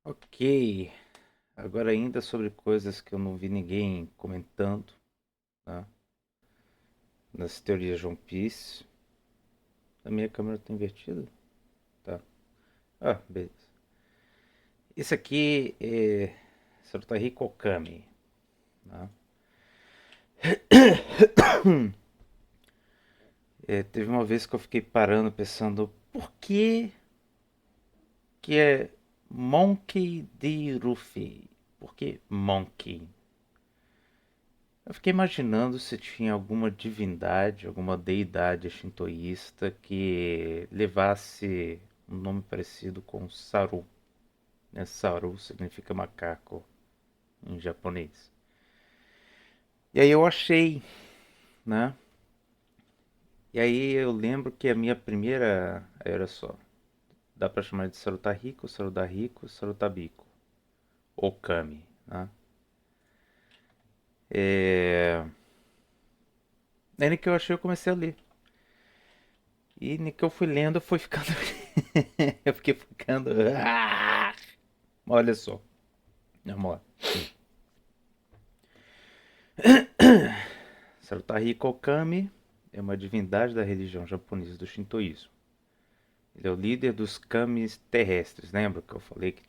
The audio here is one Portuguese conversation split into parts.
Ok, agora ainda sobre coisas que eu não vi ninguém comentando, tá? Nas teorias de One Piece. A minha câmera tá invertida? Tá. Ah, beleza. Esse aqui é Sarutahiko Okami, tá? Teve uma vez que eu fiquei parando pensando por que é Monkey D. Luffy? Por que Monkey? Eu fiquei imaginando se tinha alguma divindade, alguma deidade shintoísta que levasse um nome parecido com Saru, né? Saru significa macaco em japonês. E aí eu achei, né? E aí eu lembro que a minha primeira, era só, dá pra chamar de Sarutahiko, Sarudahiko, Sarutabiko, Okami, né? É... Aí no que eu achei eu comecei a ler. E no que eu fui lendo eu fui ficando... eu fiquei ficando... Olha só, vamos lá. Sarutahiko Okami é uma divindade da religião japonesa do Shintoísmo. Ele é o líder dos kamis terrestres. Lembra que eu falei que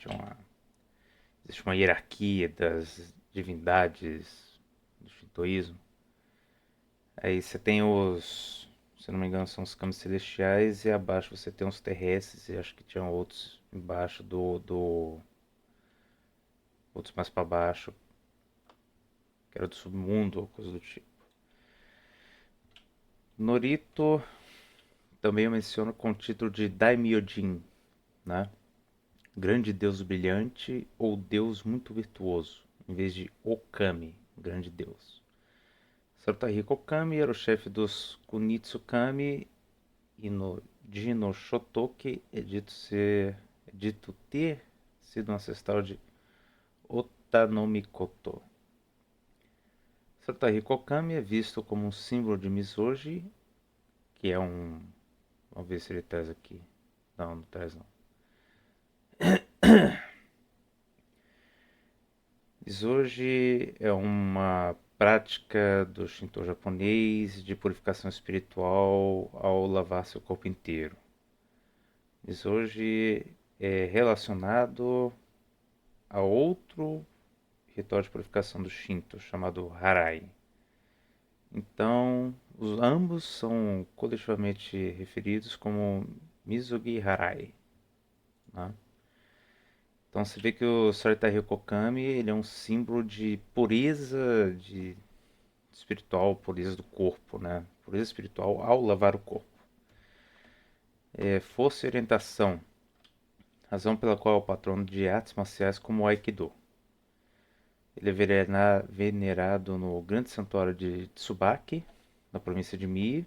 existe uma hierarquia das divindades do Shintoísmo? Aí você tem se não me engano, são os kamis celestiais e abaixo você tem os terrestres e acho que tinham outros embaixo outros mais para baixo, que era do submundo ou coisa do tipo. Norito também eu menciono com o título de Daimyojin, né? Grande Deus brilhante ou Deus muito virtuoso, em vez de Okami, grande Deus. Sarutahiko Okami era o chefe dos Kunitsu-kami e no Jino Shotoki é dito ter sido um ancestral de Otanomikoto. Sarutahiko Okami é visto como um símbolo de Misoji, que é um... Vamos ver se ele traz aqui. Não, não traz não. Misoji é uma prática do Shinto japonês de purificação espiritual ao lavar seu corpo inteiro. Misoji é relacionado a outro ritual de purificação do Shinto chamado Harai. Então, ambos são coletivamente referidos como Mizogi Harai, né? Então você vê que o Sarita Kokami ele é um símbolo de pureza espiritual, pureza do corpo, né? Pureza espiritual ao lavar o corpo. Força e orientação, razão pela qual é o patrono de artes marciais como o Aikido. Ele é venerado no grande santuário de Tsubaki, na província de Mie.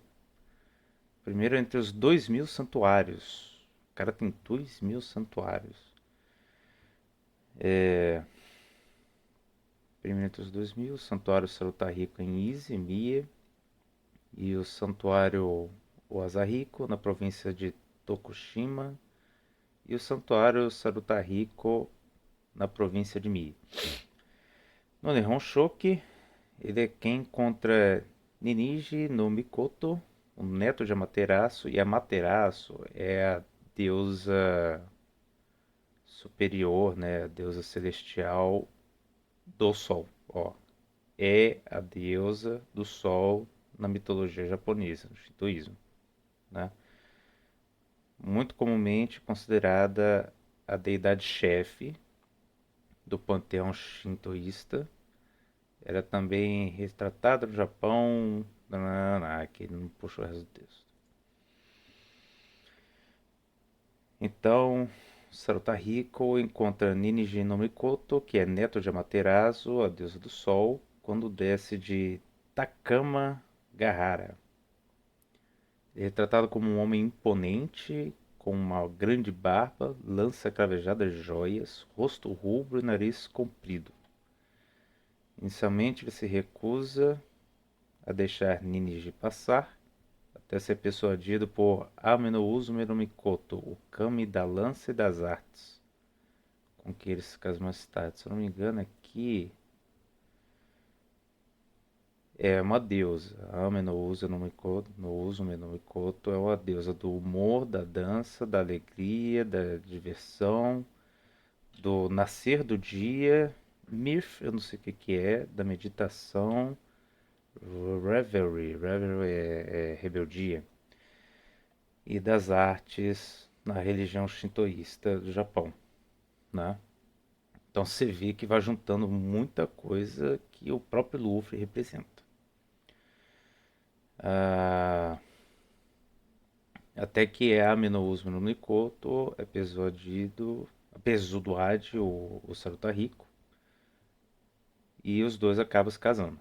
Primeiro entre os 2.000 santuários. O cara tem 2.000 santuários. Primeiro entre os 2.000, o santuário Sarutahiko em Ise, Mie. E o santuário Oasahiko, na província de Tokushima. E o santuário Sarutahiko, na província de Mie. No Nihon Shoki, ele é quem encontra Ninigi no Mikoto, o neto de Amaterasu, e Amaterasu é a deusa superior, né, a deusa celestial do Sol. Ó, é a deusa do Sol na mitologia japonesa, no Shintoísmo, né? Muito comumente considerada a deidade-chefe do panteão shintoísta. Era também retratada no Japão. Aqui não puxou o resto do texto. Então, Sarutahiko encontra Ninigi no Mikoto, que é neto de Amaterasu, a deusa do sol, quando desce de Takama Gahara. Ele é retratado como um homem imponente, com uma grande barba, lança cravejada de joias, rosto rubro e nariz comprido. Inicialmente ele se recusa a deixar Ninigi passar, até ser persuadido por Ame no Uzume no Mikoto, o Kami da lança e das artes, com que eles se casam mais tarde. Se eu não me engano, aqui é uma deusa. A Ame no Uzume no Mikoto é uma deusa do humor, da dança, da alegria, da diversão, do nascer do dia. Mirth, eu não sei o que que é, da meditação. Reverie é rebeldia. E das artes na religião shintoísta do Japão, né? Então você vê que vai juntando muita coisa que o próprio Luffy representa. Ah, até que é Ame no Uzume no Mikoto, apesar do Adi, o Sarutahiko, e os dois acabam se casando.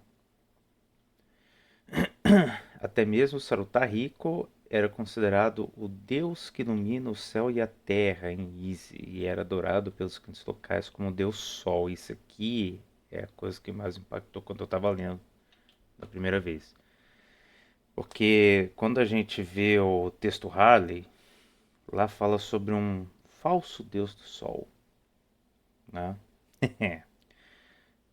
Até mesmo Sarutahiko era considerado o deus que ilumina o céu e a terra em Ise, e era adorado pelos cantos locais como o deus Sol. Isso aqui é a coisa que mais impactou quando eu estava lendo da primeira vez. Porque quando a gente vê o texto Halley, lá fala sobre um falso deus do Sol, né?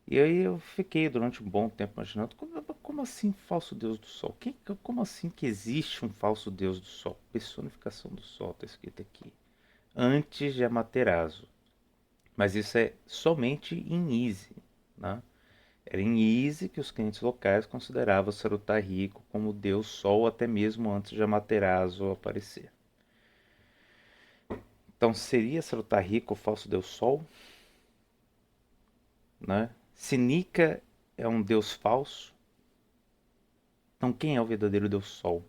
E aí eu fiquei durante um bom tempo imaginando, como assim falso deus do sol? Como assim que existe um falso deus do sol? Personificação do sol está escrito aqui. Antes de Amaterasu. Mas isso é somente em Ise, né? Era em Ise que os clientes locais consideravam Sarutahiko como deus sol até mesmo antes de Amaterasu aparecer. Então seria Sarutahiko o falso deus sol? Né? Se Nika é um deus falso, então quem é o verdadeiro deus sol?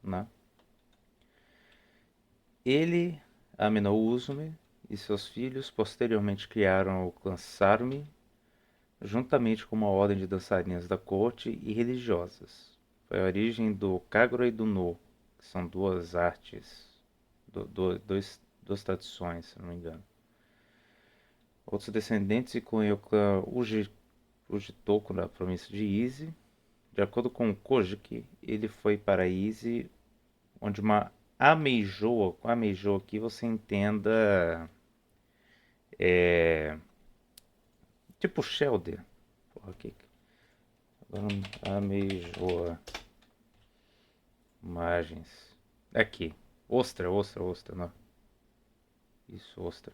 Né? Ele, Amenou Uzume e seus filhos posteriormente criaram o clã Sarumi, juntamente com uma ordem de dançarinas da corte e religiosas. Foi a origem do Kagura e do No, que são duas artes, duas tradições, se não me engano. Outros descendentes incluem o clã Ujitoku da província de Ise. De acordo com Kojiki, ele foi para Ise, onde uma Ameijoa, com Ameijoa aqui você entenda tipo Shelder. Porra, aqui. Ameijoa. Imagens. Aqui. Ostra, não. Isso, ostra.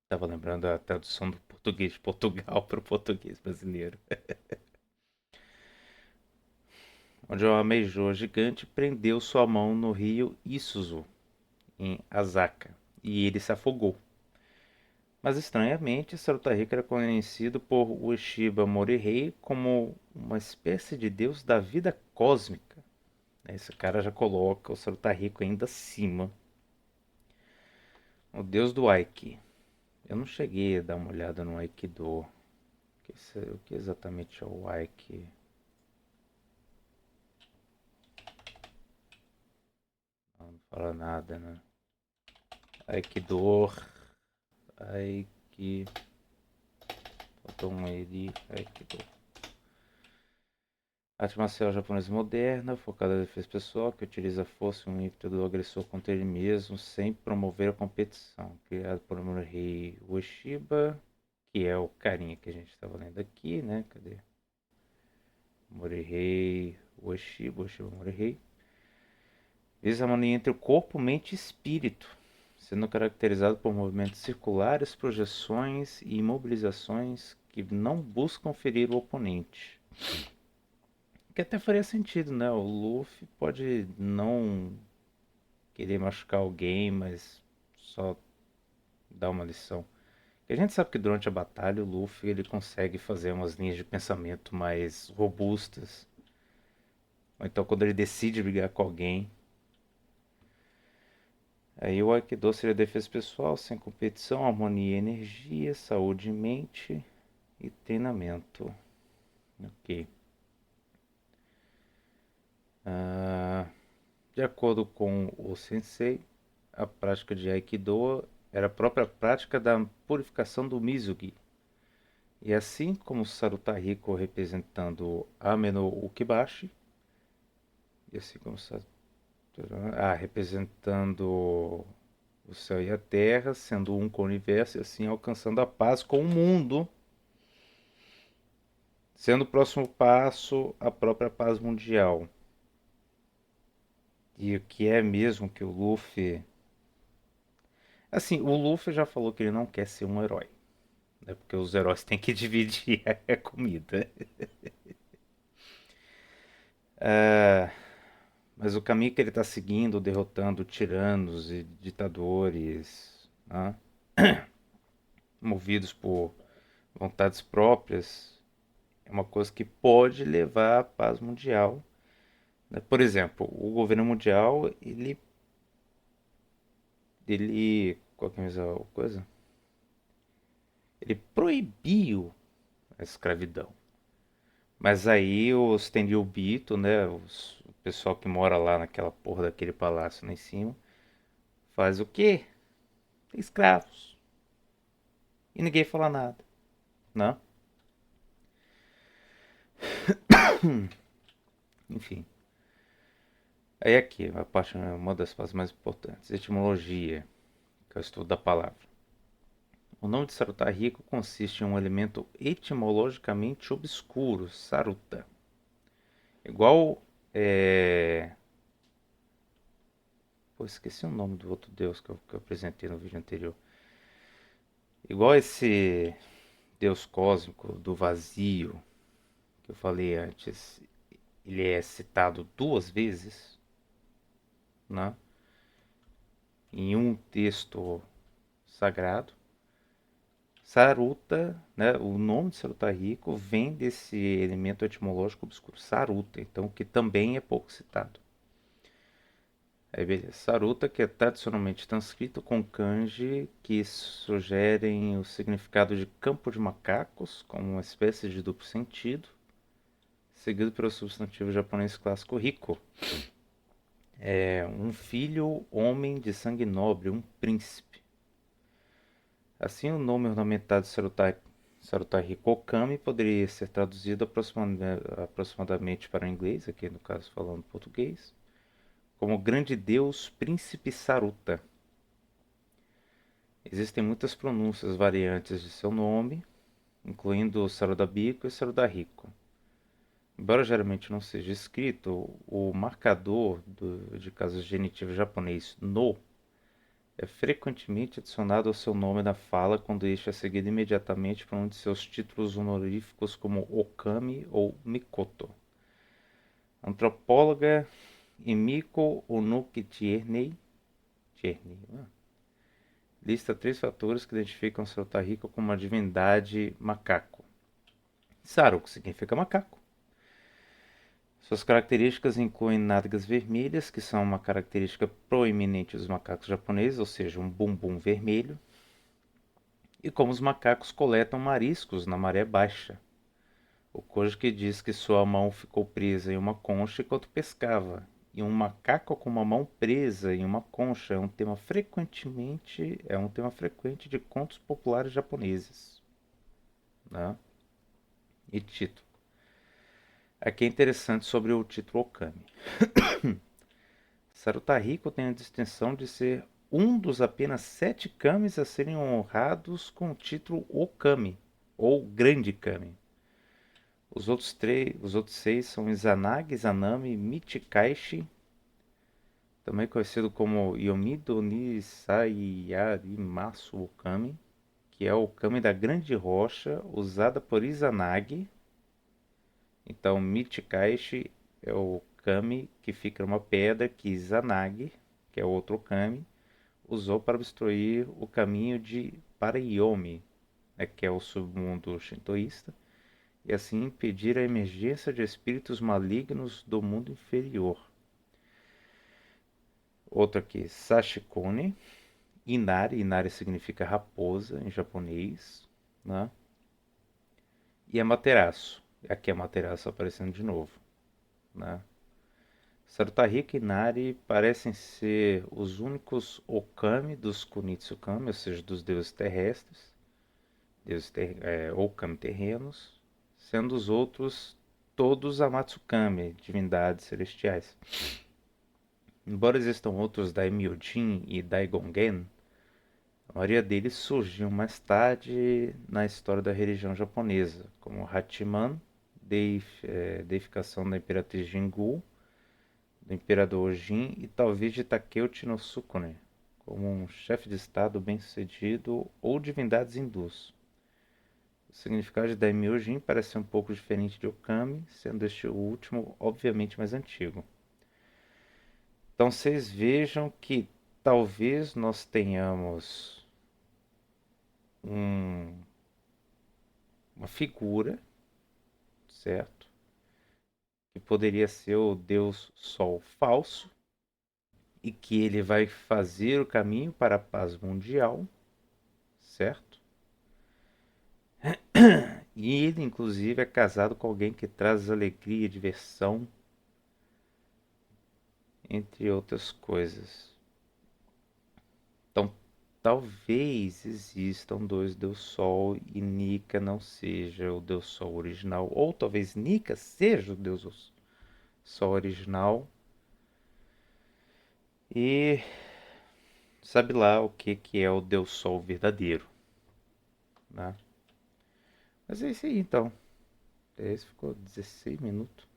Tava lembrando a tradução do português de Portugal para o português brasileiro. Onde uma ameijoa gigante prendeu sua mão no rio Isuzu, em Asaka, e ele se afogou. Mas estranhamente, Sarutahiko era conhecido por Ueshiba Morihei como uma espécie de deus da vida cósmica. Esse cara já coloca o Sarutahiko ainda acima. O deus do Aiki. Eu não cheguei a dar uma olhada no Aikido. O que exatamente é o Aiki? Não fala nada, né? Aikido. Aiki. Faltou um ele. Aikido. Arte marcial japonesa moderna, focada na defesa pessoal, que utiliza a força e o ímpeto do agressor contra ele mesmo, sem promover a competição. Criado por Morihei Ueshiba, que é o carinha que a gente estava lendo aqui, né? Cadê? Morihei Ueshiba Morihei. Visa a harmonia entre o corpo, mente e espírito, sendo caracterizado por movimentos circulares, projeções e imobilizações que não buscam ferir o oponente. Que até faria sentido, né? O Luffy pode não querer machucar alguém, mas só dar uma lição. E a gente sabe que durante a batalha o Luffy ele consegue fazer umas linhas de pensamento mais robustas. Ou então quando ele decide brigar com alguém. Aí o Aikido seria defesa pessoal, sem competição, harmonia e energia, saúde e mente e treinamento. Ok. De acordo com o sensei, a prática de Aikido era a própria prática da purificação do Mizugi. E assim como Sarutahiko representando Ame no Ukibashi, e assim como representando o céu e a terra, sendo um com o universo e assim alcançando a paz com o mundo, sendo o próximo passo a própria paz mundial. E o que é mesmo que o Luffy. Assim, o Luffy já falou que ele não quer ser um herói, né? Porque os heróis têm que dividir a comida. Mas o caminho que ele está seguindo, derrotando tiranos e ditadores, né? Movidos por vontades próprias, é uma coisa que pode levar à paz mundial, né? Por exemplo, o governo mundial, qual que é a coisa? Ele proibiu a escravidão. Mas aí os Tenryubito, né, o pessoal que mora lá naquela porra daquele palácio lá em cima, faz o quê? Tem escravos. E ninguém fala nada, né? Enfim. Aí aqui, uma das partes mais importantes, etimologia, que é o estudo da palavra. O nome de Saruta Rico consiste em um elemento etimologicamente obscuro, Saruta. Igual. É... Pô, esqueci o nome do outro deus que eu apresentei no vídeo anterior. Igual esse deus cósmico do vazio que eu falei antes, ele é citado duas vezes, né, em um texto sagrado. Saruta, né, o nome de Saruta Rico vem desse elemento etimológico obscuro, Saruta, então que também é pouco citado. Aí beleza, Saruta, que é tradicionalmente transcrito com kanji que sugerem o significado de campo de macacos, como uma espécie de duplo sentido, seguido pelo substantivo japonês clássico Riko. É um filho homem de sangue nobre, um príncipe. Assim, o nome ornamentado Sarutai Hikokami poderia ser traduzido aproximadamente para o inglês, aqui no caso falando português, como Grande Deus Príncipe Saruta. Existem muitas pronúncias variantes de seu nome, incluindo Sarudabiko e Sarudahiko. Embora geralmente não seja escrito, o marcador de casos genitivos japonês no é frequentemente adicionado ao seu nome na fala quando este é seguido imediatamente por um de seus títulos honoríficos como Okami ou Mikoto. A antropóloga Emiko Onuki lista 3 fatores que identificam Sarutahiko como uma divindade macaco. Saru, que significa macaco. Suas características incluem nádegas vermelhas, que são uma característica proeminente dos macacos japoneses, ou seja, um bumbum vermelho, e como os macacos coletam mariscos na maré baixa. O Kojiki diz que sua mão ficou presa em uma concha enquanto pescava, e um macaco com uma mão presa em uma concha é um tema frequente de contos populares japoneses, né? E título. Aqui é interessante sobre o título Okami. Sarutahiko tem a distinção de ser um dos apenas 7 kamis a serem honrados com o título Okami, ou Grande Kami. Os outros 6 são Izanagi, Izanami, Michikaishi, também conhecido como Yomido Nisai Yarimasu Okami, que é o Kami da Grande Rocha, usada por Izanagi. Então, Michikaishi é o Kami que fica numa pedra que Izanagi, que é outro Kami, usou para obstruir o caminho de Parayomi, né, que é o submundo shintoísta, e assim impedir a emergência de espíritos malignos do mundo inferior. Outro aqui, Sashikone, Inari, Inari significa raposa em japonês, né? E Amaterasu, aqui é Amaterasu aparecendo de novo, né? Sarutahiko e Inari parecem ser os únicos Okami dos Kunitsukami, ou seja, dos deuses terrestres, Okami terrenos, sendo os outros todos Amatsukami, divindades celestiais. Embora existam outros Daimyojin e Daigongen, a maioria deles surgiu mais tarde na história da religião japonesa, como Hachiman, deificação da Imperatriz Jingu, do Imperador Jin e talvez de Takeuchi no Sukune, como um chefe de estado bem-sucedido ou divindades hindus. O significado de Daimyojin parece ser um pouco diferente de Okami, sendo este o último obviamente mais antigo. Então vocês vejam que talvez nós tenhamos um, uma figura, certo? Que poderia ser o Deus Sol falso e que ele vai fazer o caminho para a paz mundial, certo? E ele, inclusive, é casado com alguém que traz alegria, diversão, entre outras coisas. Então, talvez existam dois Deus Sol e Nika não seja o Deus Sol original, ou talvez Nika seja o Deus Sol original. E sabe lá o que é o Deus Sol verdadeiro, né? Mas é isso aí então. Esse ficou 16 minutos.